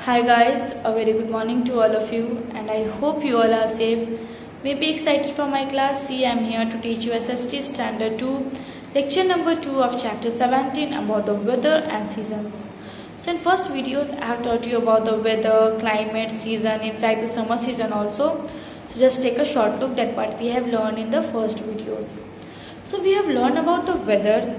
Hi guys, a very good morning to all of you and I hope you all are safe. Maybe excited for my class. See, I am here to teach you SST Standard 2, lecture number 2 of chapter 17 about the weather and seasons. So in first videos I have taught you about the weather, climate, season, in fact the summer season also. So just take a short look at what we have learned in the first videos. So we have learned about the weather,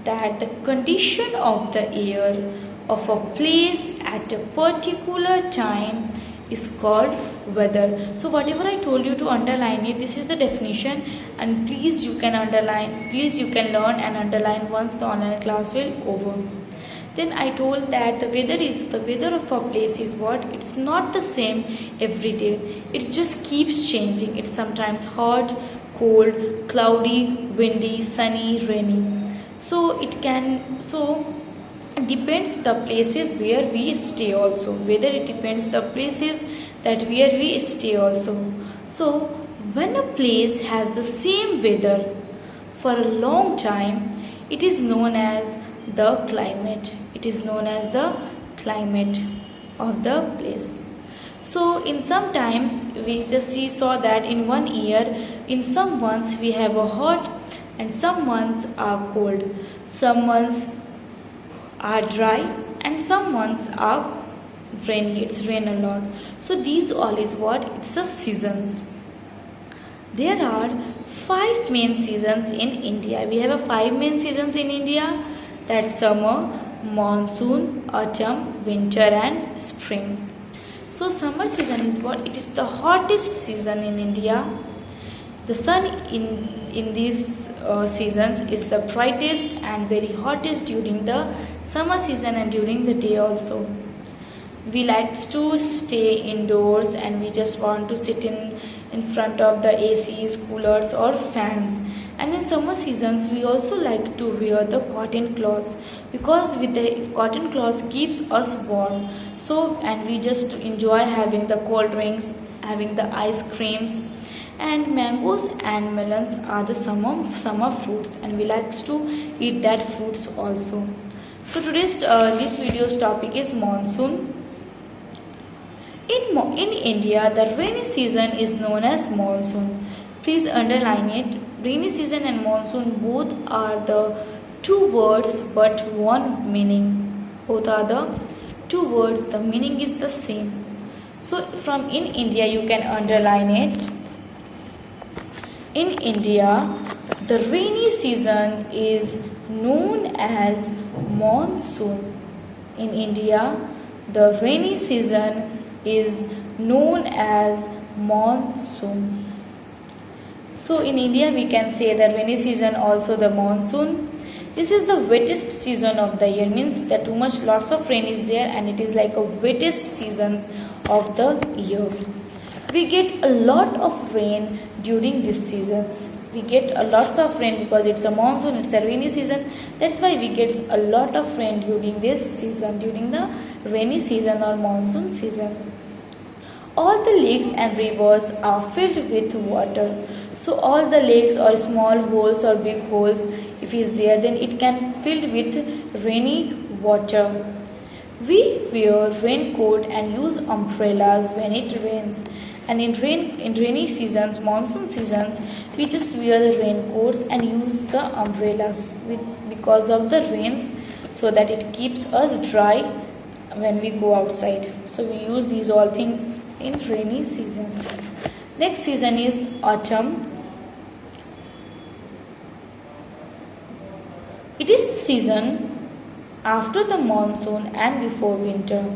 that the condition of the air of a place at a particular time is called weather. So whatever I told you to underline it, this is the definition, and please you can learn and underline once the online class will over. Then I told that the weather of a place is what? It's not the same every day. It just keeps changing. It's sometimes hot, cold, cloudy, windy, sunny, rainy. So it depends the places where we stay also. Whether it depends the places that where we stay also. So when a place has the same weather for a long time, it is known as the climate. It is known as the climate of the place. So in some times we just saw that in 1 year, in some months we have a hot and some months are cold. Some months are dry and some months are rainy. It's rain a lot. So these all is what? It's a seasons. There are 5 main seasons in India. We have 5 main seasons in India. That's summer, monsoon, autumn, winter and spring. So summer season is what? It is the hottest season in India. The sun in these seasons is the brightest and very hottest during the summer season and during the day also. We like to stay indoors and we just want to sit in front of the ACs, coolers or fans. And in summer seasons we also like to wear the cotton clothes, because with the cotton clothes keeps us warm. So and we just enjoy having the cold drinks, having the ice creams, and mangoes and melons are the summer fruits and we like to eat that fruits also. So today's this video's topic is monsoon. In India, the rainy season is known as monsoon. Please underline it. Rainy season and monsoon both are the 2 words but one meaning. Both are the 2 words. The meaning is the same. So from in India you can underline it. In India, the rainy season is known as monsoon. In India, the rainy season is known as monsoon. So in India we can say the rainy season also the monsoon. This is the wettest season of the year, means that lots of rain is there and it is like a wettest seasons of the year. We get a lot of rain during these seasons. We get a lots of rain because it's a monsoon, it's a rainy season. That's why we get a lot of rain during this season, during the rainy season or monsoon season. All the lakes and rivers are filled with water. So all the lakes or small holes or big holes, if is there, then it can filled with rainy water. We wear raincoat and use umbrellas when it rains. And in rainy seasons, monsoon seasons, we just wear the raincoats and use the umbrellas because of the rains, so that it keeps us dry when we go outside. So we use these all things in rainy season. Next season is autumn. It is the season after the monsoon and before winter.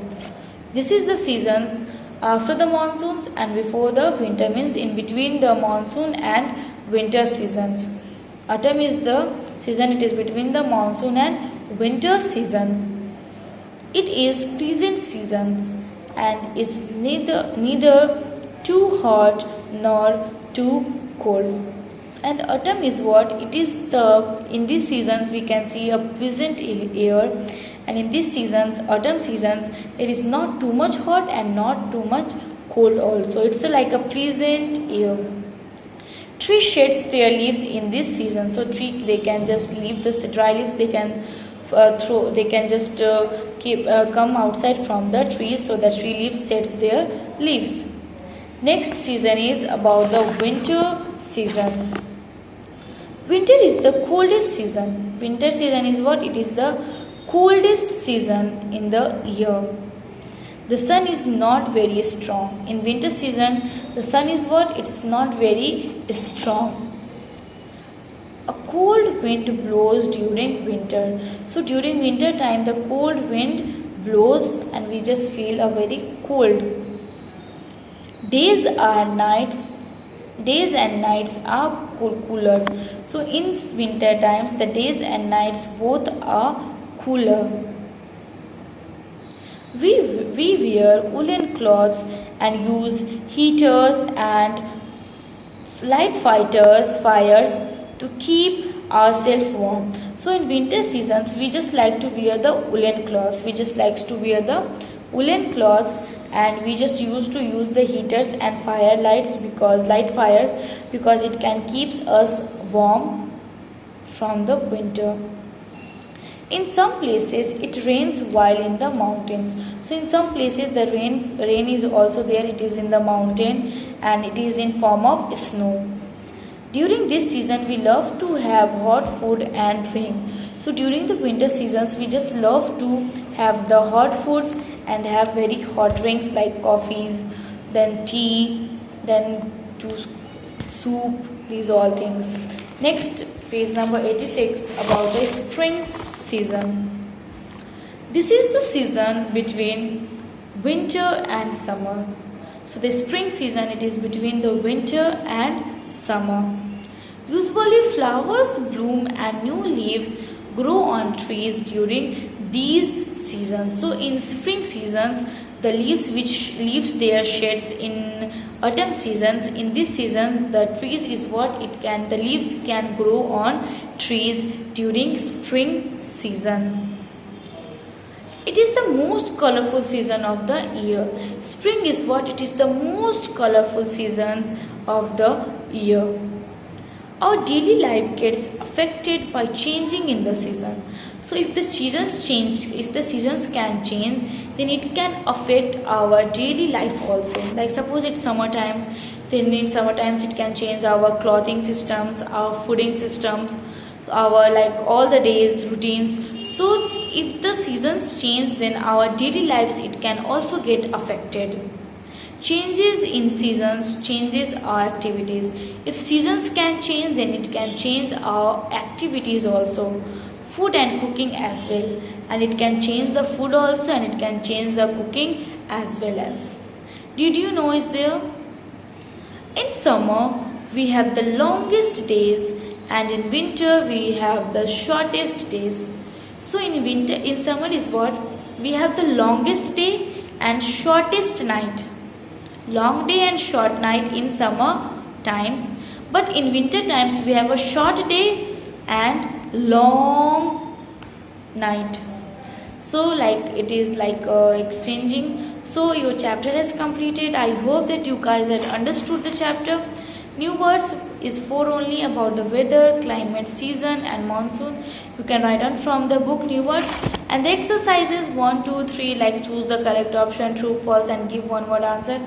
This is the seasons after the monsoons and before the winter, means in between the monsoon and winter seasons. Autumn is the season, it is between the monsoon and winter season. It is pleasant seasons and is neither too hot nor too cold. And autumn is what? It is in these seasons we can see a pleasant air. And in these seasons, autumn seasons, there is not too much hot and not too much cold also. It's like a pleasant air. Tree sheds their leaves in this season. So tree, they can just leave the dry leaves, they can throw. They can just come outside from the trees, so the tree leaves sheds their leaves. Next season is about the winter season. Winter is the coldest season. Winter season is what? It is the coldest season in the year. The sun is not very strong. In winter season, the sun is what? It's not very strong. A cold wind blows during winter. So during winter time, the cold wind blows and we just feel a very cold. Days and nights are cooler. So in winter times, the days and nights both are cooler. We wear woolen clothes and use heaters and light fires to keep ourselves warm. So in winter seasons, we just like to wear the woolen clothes. And we just used to use the heaters and light fires because it can keeps us warm from the winter. In some places it rains while in the mountains. So in some places the rain is also there. It is in the mountain and it is in form of snow. During this season we love to have hot food and drink. So during the winter seasons we just love to have the hot foods and have very hot drinks like coffees, then tea, then soup, these all things. Next, page number 86, about the spring season. This is the season between winter and summer. So the spring season, it is between the winter and summer. Usually flowers bloom and new leaves grow on trees during these seasons. So in spring seasons, the leaves which leaves their shades in autumn seasons, in this season the trees is what the leaves can grow on trees during spring season. It is the most colorful season of the year. Spring is what? It is the most colorful season of the year. Our daily life gets affected by changing in the season. So if the seasons can change, then it can affect our daily life also. Like suppose it's summer times, then in summer times it can change our clothing systems, our fooding systems, our all the days routines. So if the seasons change, then our daily lives it can also get affected. Changes in seasons changes our activities. If seasons can change, then it can change our activities also. Food and cooking as well, and it can change the food also and it can change the cooking as well as. Did you know is there? In summer we have the longest days and in winter we have the shortest days. So in summer is what? We have the longest day and shortest night. Long day and short night in summer times, but in winter times we have a short day and long night. So it is exchanging. So your chapter is completed. I hope that you guys had understood the chapter. New words is 4 only about the weather, climate, season and monsoon. You can write down from the book new words, and the exercises 1, 2, 3 choose the correct option, true, false and give one word answer.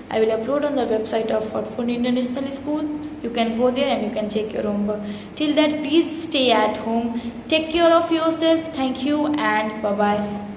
I will upload on the website of Hartford International School. You can go there and you can check your homework. Till that, please stay at home. Take care of yourself. Thank you and bye-bye.